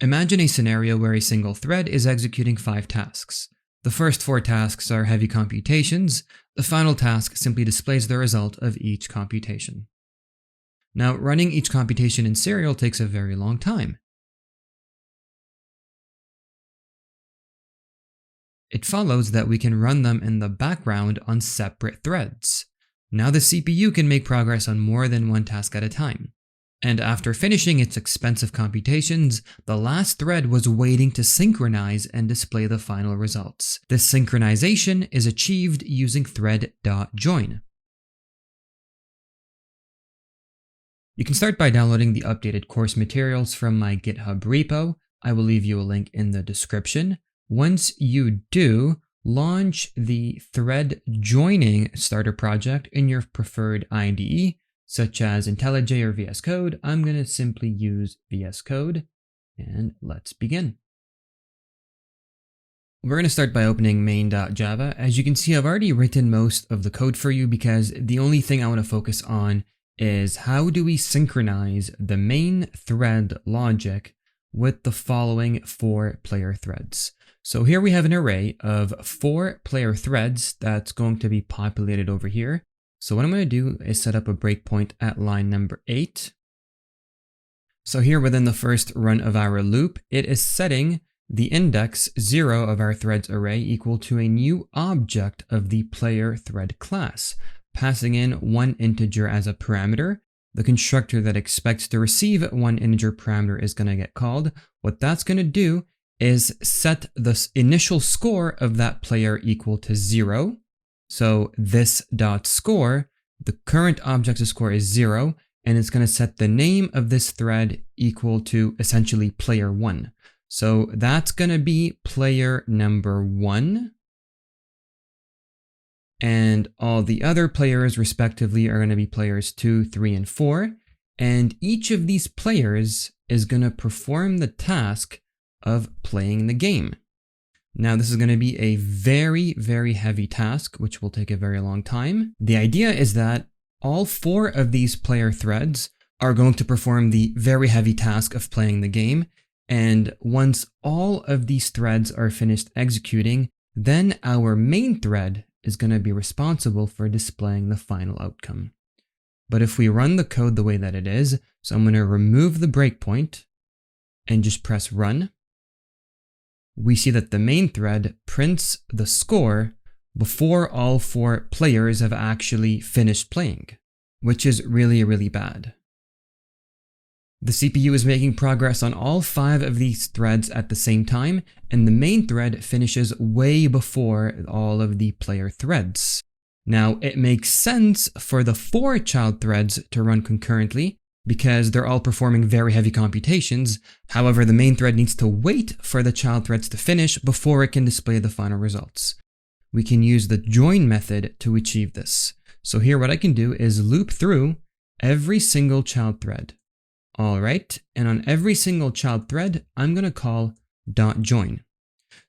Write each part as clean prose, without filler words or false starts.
Imagine a scenario where a single thread is executing 5 tasks. The first 4 tasks are heavy computations. The final task simply displays the result of each computation. Now, running each computation in serial takes a very long time. It follows that we can run them in the background on separate threads. Now the CPU can make progress on more than one task at a time. And after finishing its expensive computations, the last thread was waiting to synchronize and display the final results. This synchronization is achieved using Thread.join. You can start by downloading the updated course materials from my GitHub repo. I will leave you a link in the description. Once you do, launch the Thread.joining starter project in your preferred IDE, such as IntelliJ or VS Code. I'm going to simply use VS Code, and let's begin. We're going to start by opening main.java. As you can see, I've already written most of the code for you because the only thing I want to focus on is how do we synchronize the main thread logic with the following 4 player threads. So here we have an array of 4 player threads that's going to be populated over here. So what I'm going to do is set up a breakpoint at line number 8. So here within the first run of our loop, it is setting the index 0 of our threads array equal to a new object of the player thread class, passing in 1 integer as a parameter. The constructor that expects to receive 1 integer parameter is going to get called. What that's going to do is set the initial score of that player equal to 0. So this dot score, the current object's score is 0, and it's going to set the name of this thread equal to essentially player 1. So that's going to be player number 1. And all the other players respectively are going to be players 2, 3, and 4. And each of these players is going to perform the task of playing the game. Now this is going to be a very, very heavy task, which will take a very long time. The idea is that all 4 of these player threads are going to perform the very heavy task of playing the game. And once all of these threads are finished executing, then our main thread is going to be responsible for displaying the final outcome. But if we run the code the way that it is, so I'm going to remove the breakpoint and just press run, we see that the main thread prints the score before all 4 players have actually finished playing, which is really, really bad. The CPU is making progress on all 5 of these threads at the same time, and the main thread finishes way before all of the player threads. Now, it makes sense for the 4 child threads to run concurrently because they're all performing very heavy computations. However, the main thread needs to wait for the child threads to finish before it can display the final results. We can use the join method to achieve this. So here what I can do is loop through every single child thread. Alright, and on every single child thread, I'm going to call .join.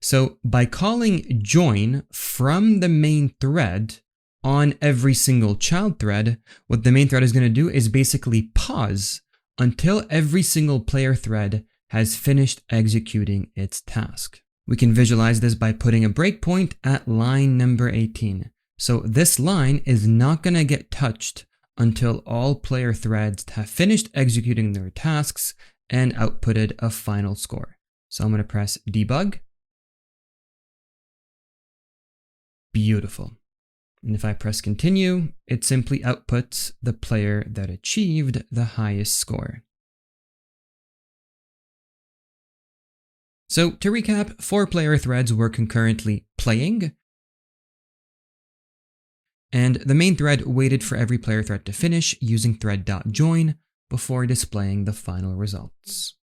So by calling join from the main thread on every single child thread, what the main thread is going to do is basically pause until every single player thread has finished executing its task. We can visualize this by putting a breakpoint at line number 18. So this line is not going to get touched until all player threads have finished executing their tasks and outputted a final score. So I'm going to press debug. Beautiful. And if I press continue, it simply outputs the player that achieved the highest score. So to recap, 4 player threads were concurrently playing, and the main thread waited for every player thread to finish using Thread.join before displaying the final results.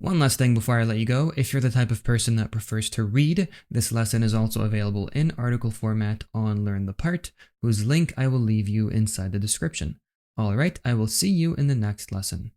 One last thing before I let you go, if you're the type of person that prefers to read, this lesson is also available in article format on Learn the Part, whose link I will leave you inside the description. Alright, I will see you in the next lesson.